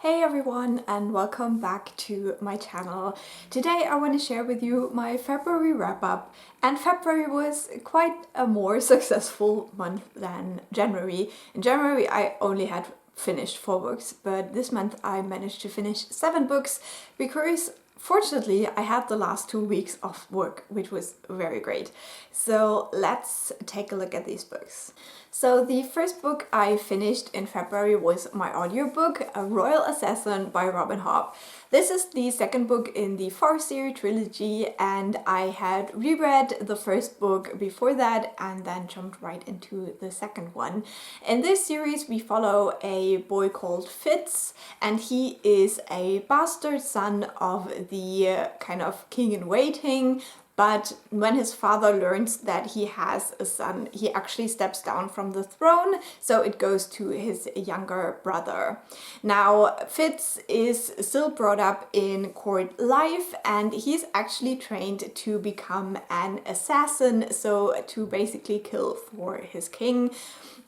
Hey everyone, and welcome back to my channel. Today I want to share with you my February wrap-up, and February was quite a more successful month than January. In January I only had finished 4 books, but this month I managed to finish 7 books because fortunately I had the last 2 weeks off work, which was very great. So let's take a look at these books. So the first book I finished in February was my audiobook, A Royal Assassin by Hobb. This is the second book in the 4-series trilogy, and I had reread the first book before that and then jumped right into the second one. In this series we follow a boy called Fitz, and he is a bastard son of the kind of king-in-waiting. But when his father learns that he has a son, he actually steps down from the throne, so it goes to his younger brother. Now, Fitz is still brought up in court life, and he's actually trained to become an assassin, so to basically kill for his king.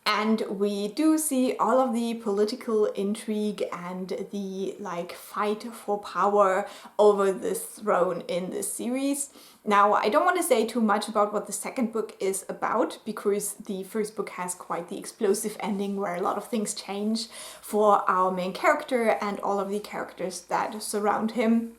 And we do see all of the political intrigue and the fight for power over this throne in this series. Now, I don't want to say too much about what the second book is about, because the first book has quite the explosive ending where a lot of things change for our main character and all of the characters that surround him.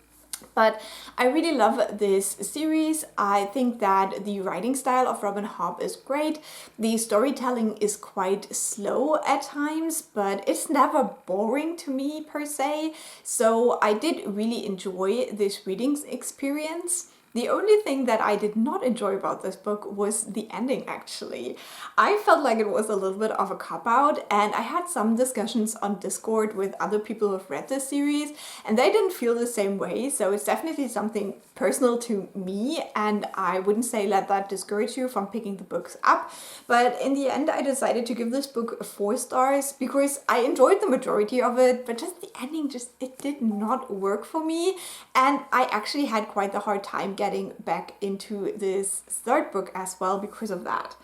But I really love this series. I think that the writing style of Hobb is great. The storytelling is quite slow at times, but it's never boring to me per se. So I did really enjoy this reading experience. The only thing that I did not enjoy about this book was the ending, actually. I felt like it was a little bit of a cop-out, and I had some discussions on Discord with other people who've read this series, and they didn't feel the same way, so it's definitely something personal to me, and I wouldn't say let that discourage you from picking the books up. But in the end, I decided to give this book 4 stars because I enjoyed the majority of it, but just the ending, it did not work for me, and I actually had quite a hard time getting back into this third book as well because of that.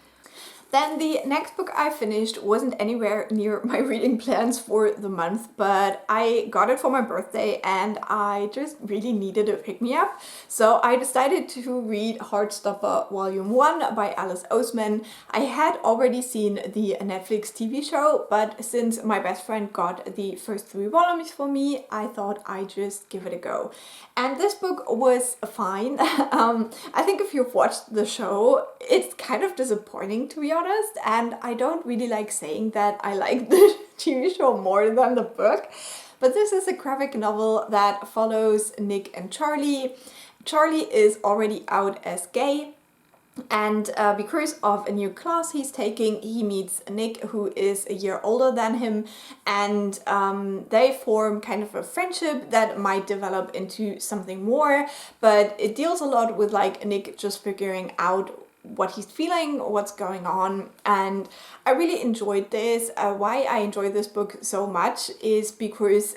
Then the next book I finished wasn't anywhere near my reading plans for the month, but I got it for my birthday and I just really needed a pick-me-up. So I decided to read Heartstopper Volume 1 by Oseman. I had already seen the Netflix TV show, but since my best friend got the first 3 volumes for me, I thought I'd just give it a go. And this book was fine. I think if you've watched the show, it's kind of disappointing, to be honest, and I don't really like saying that I like the TV show more than the book, but this is a graphic novel that follows Nick and Charlie. Charlie is already out as gay, and because of a new class he's taking, he meets Nick, who is a year older than him, and they form kind of a friendship that might develop into something more, but it deals a lot with Nick just figuring out what he's feeling, what's going on, and I really enjoyed this. Why I enjoy this book so much is because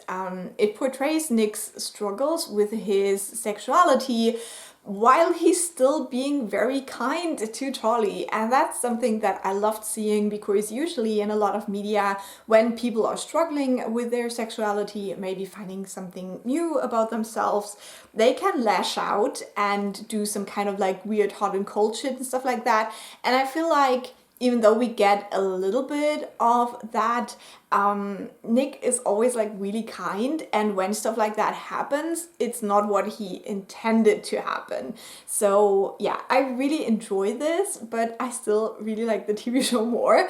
it portrays Nick's struggles with his sexuality while he's still being very kind to Charlie, and that's something that I loved seeing, because usually in a lot of media, when people are struggling with their sexuality, maybe finding something new about themselves, they can lash out and do some kind of weird hot and cold shit and stuff like that. And I feel like even though we get a little bit of that, Nick is always really kind, and when stuff like that happens, it's not what he intended to happen. So yeah, I really enjoy this, but I still really like the TV show more.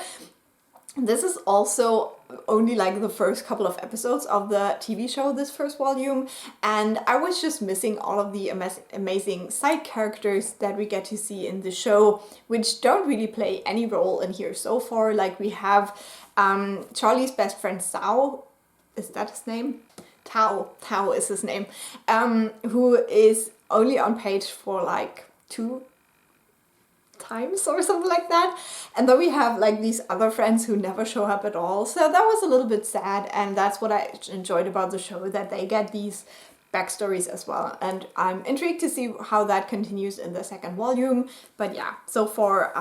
This is also only the first couple of episodes of the TV show, this first volume, and I was just missing all of the amazing side characters that we get to see in the show, which don't really play any role in here so far. We have Charlie's best friend Sao, is that his name? Tao is his name, who is only on page for 2 times or something like that, and then we have these other friends who never show up at all, so that was a little bit sad, and that's what I enjoyed about the show, that they get these backstories as well, and I'm intrigued to see how that continues in the second volume. But yeah, so far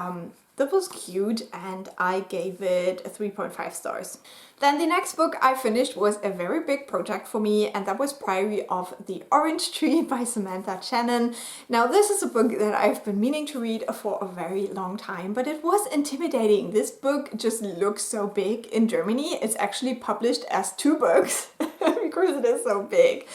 that was cute, and I gave it 3.5 stars. Then the next book I finished was a very big project for me, and that was Priory of the Orange Tree by Samantha Shannon. Now this is a book that I've been meaning to read for a very long time, but it was intimidating. This book just looks so big. In Germany it's actually published as 2 books because it is so big.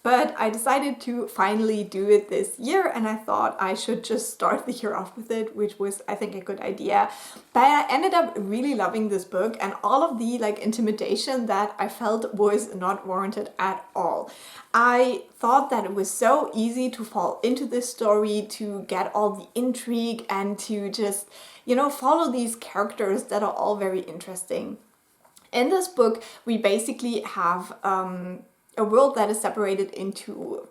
But I decided to finally do it this year, and I thought I should just start the year off with it, which was, I think, a good idea. But I ended up really loving this book, and all of the intimidation that I felt was not warranted at all. I thought that it was so easy to fall into this story, to get all the intrigue, and to just, follow these characters that are all very interesting. In this book, we basically have a world that is separated into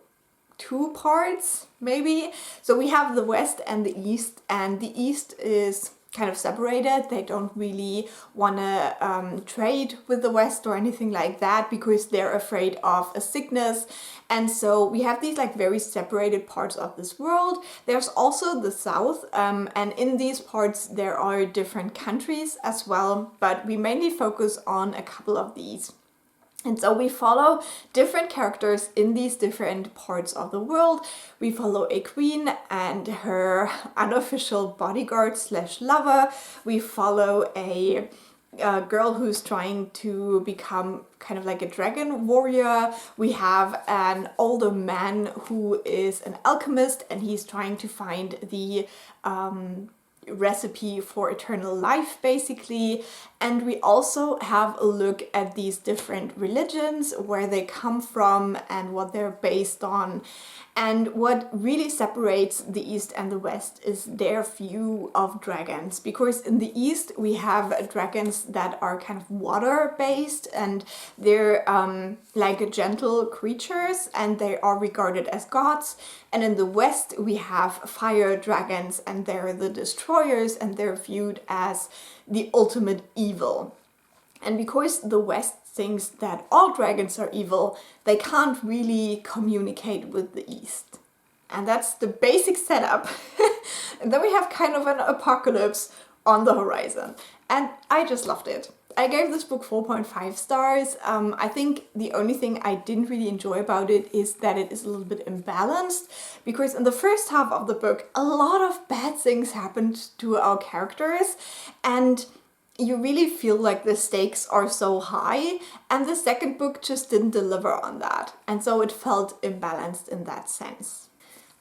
2 parts, maybe. So we have the West and the East, and the East is kind of separated. They don't really want to trade with the West or anything like that because they're afraid of a sickness. And so we have these very separated parts of this world. There's also the South, and in these parts there are different countries as well, but we mainly focus on a couple of these. And so we follow different characters in these different parts of the world. We follow a queen and her unofficial bodyguard / lover. We follow a girl who's trying to become kind of like a dragon warrior. We have an older man who is an alchemist, and he's trying to find the recipe for eternal life, basically. And we also have a look at these different religions, where they come from and what they're based on. And what really separates the East and the West is their view of dragons, because in the East we have dragons that are kind of water based, and they're like gentle creatures, and they are regarded as gods. And in the West we have fire dragons, and they're the destroyers, and they're viewed as the ultimate evil. And because the West thinks that all dragons are evil, they can't really communicate with the East. And that's the basic setup. And then we have kind of an apocalypse on the horizon. And I just loved it. I gave this book 4.5 stars. I think the only thing I didn't really enjoy about it is that it is a little bit imbalanced, because in the first half of the book, a lot of bad things happened to our characters, and you really feel like the stakes are so high, and the second book just didn't deliver on that, and so it felt imbalanced in that sense.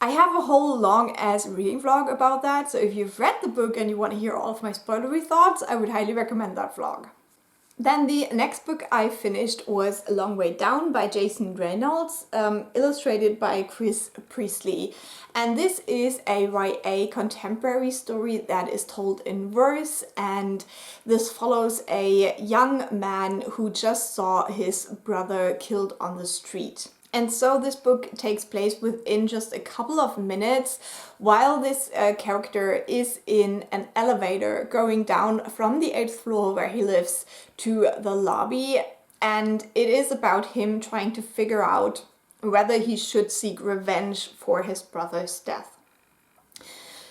I have a whole long ass reading vlog about that, so if you've read the book and you want to hear all of my spoilery thoughts, I would highly recommend that vlog. Then the next book I finished was A Long Way Down by Jason Reynolds, illustrated by Chris Priestley. And this is a YA contemporary story that is told in verse, and this follows a young man who just saw his brother killed on the street. And so this book takes place within just a couple of minutes while this character is in an elevator going down from the 8th floor where he lives to the lobby. And it is about him trying to figure out whether he should seek revenge for his brother's death.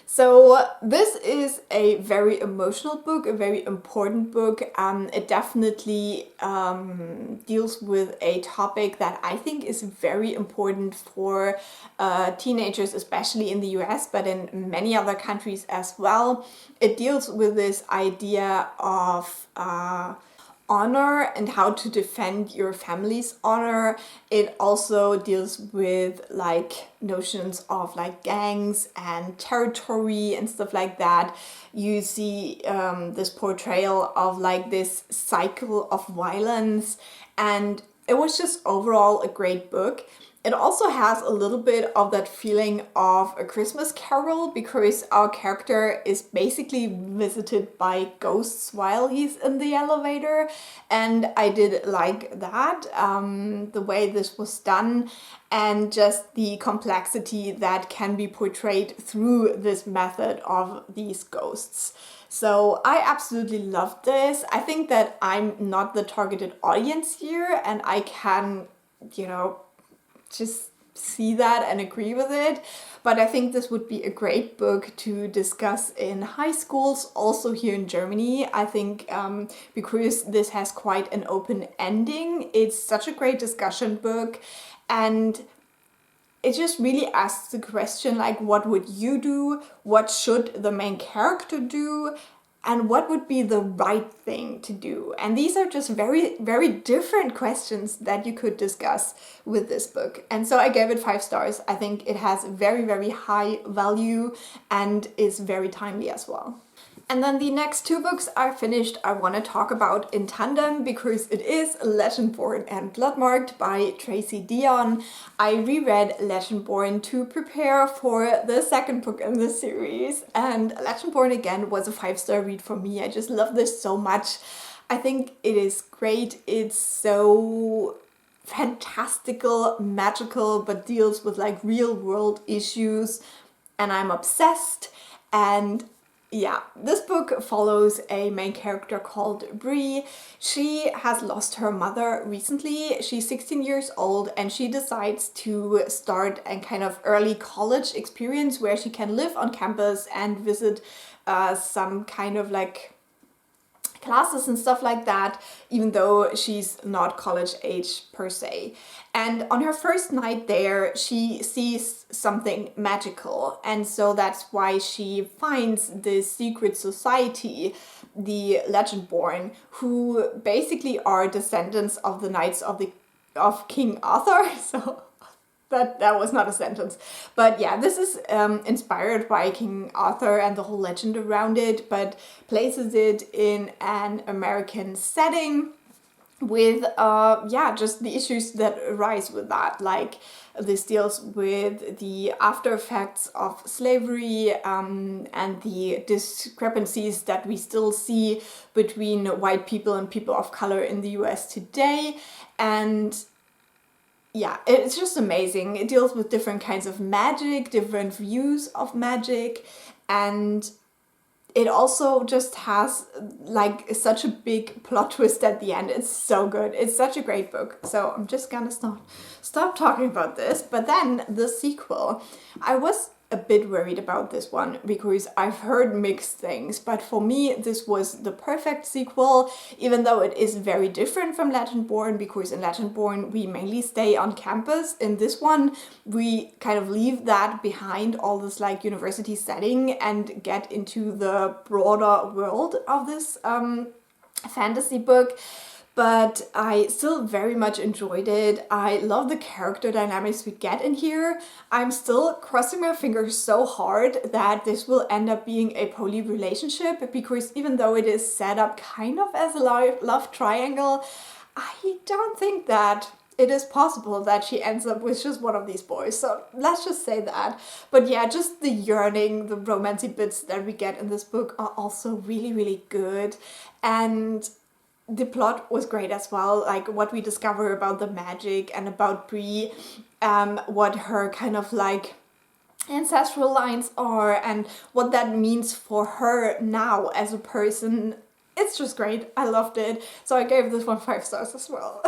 So this is a very emotional book, a very important book. It definitely deals with a topic that I think is very important for teenagers, especially in the US, but in many other countries as well. It deals with this idea of honor and how to defend your family's honor. It also deals with notions of gangs and territory and stuff like that. You see this portrayal of this cycle of violence, and it was just overall a great book. It also has a little bit of that feeling of A Christmas Carol, because our character is basically visited by ghosts while he's in the elevator, and I did like that, the way this was done, and just the complexity that can be portrayed through this method of these ghosts. So I absolutely loved this. I think that I'm not the targeted audience here, and I can, just see that and agree with it. But I think this would be a great book to discuss in high schools, also here in Germany. I think because this has quite an open ending, it's such a great discussion book, and it just really asks the question, like, what would you do? What should the main character do? And what would be the right thing to do? And these are just very, very different questions that you could discuss with this book. And so I gave it 5 stars. I think it has very, very high value and is very timely as well. And then the next 2 books are finished. I want to talk about in tandem because it is Legendborn and Bloodmarked by Tracy Deonn. I reread Legendborn to prepare for the second book in the series, and Legendborn again was a 5-star read for me. I just love this so much. I think it is great. It's so fantastical, magical, but deals with like real world issues, and I'm obsessed. And yeah, this book follows a main character called Bree. She has lost her mother recently. She's 16 years old and she decides to start a kind of early college experience where she can live on campus and visit some kind of like classes and stuff like that, even though she's not college age per se. And on her first night there, she sees something magical, and so that's why she finds this secret society, the Legendborn, who basically are descendants of the knights of King Arthur. So that was not a sentence. But yeah, this is inspired by King Arthur and the whole legend around it, but places it in an American setting with just the issues that arise with that. Like, this deals with the after effects of slavery and the discrepancies that we still see between white people and people of color in the US today. And yeah, it's just amazing. It deals with different kinds of magic, different views of magic, and it also just has like such a big plot twist at the end. It's so good. It's such a great book. So I'm just gonna stop talking about this. But then the sequel, I was a bit worried about this one because I've heard mixed things, but for me this was the perfect sequel, even though it is very different from Legendborn, because in Legendborn we mainly stay on campus. In this one we kind of leave that behind, all this like university setting, and get into the broader world of this fantasy book. But I still very much enjoyed it. I love the character dynamics we get in here. I'm still crossing my fingers so hard that this will end up being a poly relationship, because even though it is set up kind of as a love triangle, I don't think that it is possible that she ends up with just one of these boys. So let's just say that. But yeah, just the yearning, the romantic bits that we get in this book are also really, really good. And the plot was great as well, like what we discover about the magic and about Bree, what her kind of like ancestral lines are and what that means for her now as a person. It's just great. I loved it. So I gave this one 5 stars as well.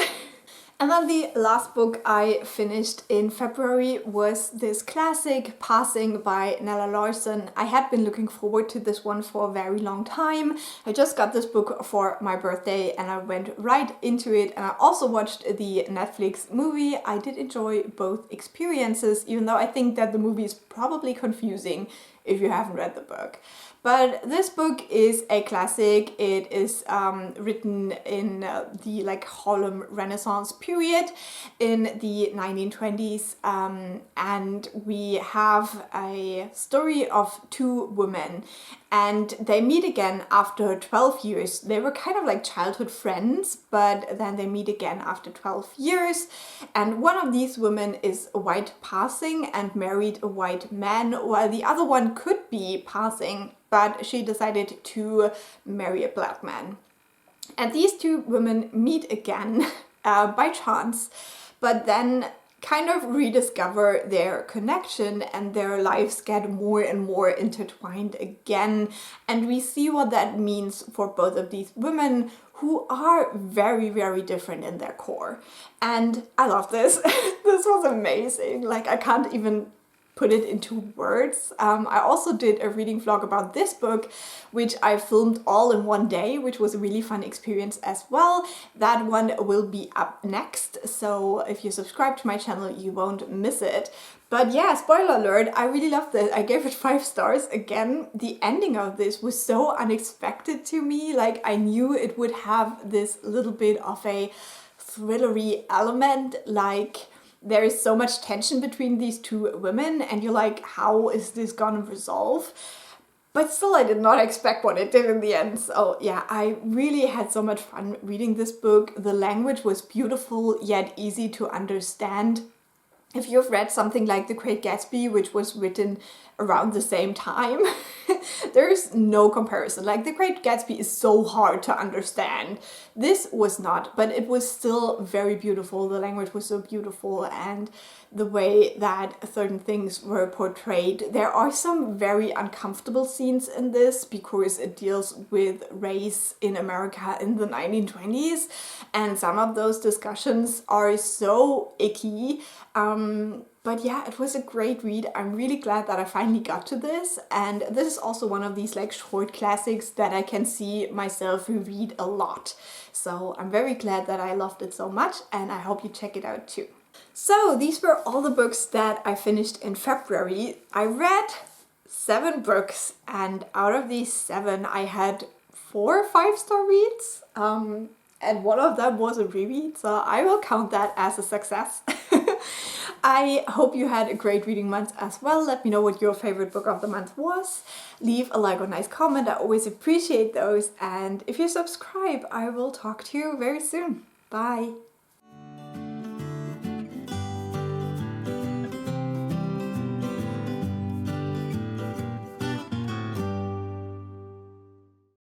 And then the last book I finished in February was this classic, Passing by Nella Larsen. I had been looking forward to this one for a very long time. I just got this book for my birthday and I went right into it, and I also watched the Netflix movie. I did enjoy both experiences, even though I think that the movie is probably confusing if you haven't read the book. But this book is a classic. It is written in the like Harlem Renaissance period in the 1920s, and we have a story of 2 women, and they meet again after 12 years. They were kind of like childhood friends, but then they meet again after 12 years, and one of these women is a white passing and married a white man, while the other one could be passing, but she decided to marry a black man. And these 2 women meet again by chance, but then kind of rediscover their connection, and their lives get more and more intertwined again. And we see what that means for both of these women, who are very, very different in their core. And I love this. This was amazing. Like, I can't even put it into words. I also did a reading vlog about this book, which I filmed all in one day, which was a really fun experience as well. That one will be up next, so if you subscribe to my channel, you won't miss it. But yeah, spoiler alert, I really loved it. I gave it 5 stars. Again, the ending of this was so unexpected to me. Like, I knew it would have this little bit of a thrillery element, like there is so much tension between these two women and you're like, how is this gonna resolve? But still, I did not expect what it did in the end. So yeah, I really had so much fun reading this book. The language was beautiful yet easy to understand. If you've read something like The Great Gatsby, which was written around the same time, there's no comparison. Like, The Great Gatsby is so hard to understand. This was not, but it was still very beautiful. The language was so beautiful, and the way that certain things were portrayed. There are some very uncomfortable scenes in this because it deals with race in America in the 1920s, and some of those discussions are so icky. But yeah, it was a great read. I'm really glad that I finally got to this, and this is also one of these like short classics that I can see myself reread a lot. So I'm very glad that I loved it so much, and I hope you check it out too. So these were all the books that I finished in February. I read 7 books, and out of these 7 I had 4 5-star reads, and one of them was a reread, so I will count that as a success. I hope you had a great reading month as well. Let me know what your favorite book of the month was. Leave a like or nice comment, I always appreciate those. And if you subscribe, I will talk to you very soon. Bye!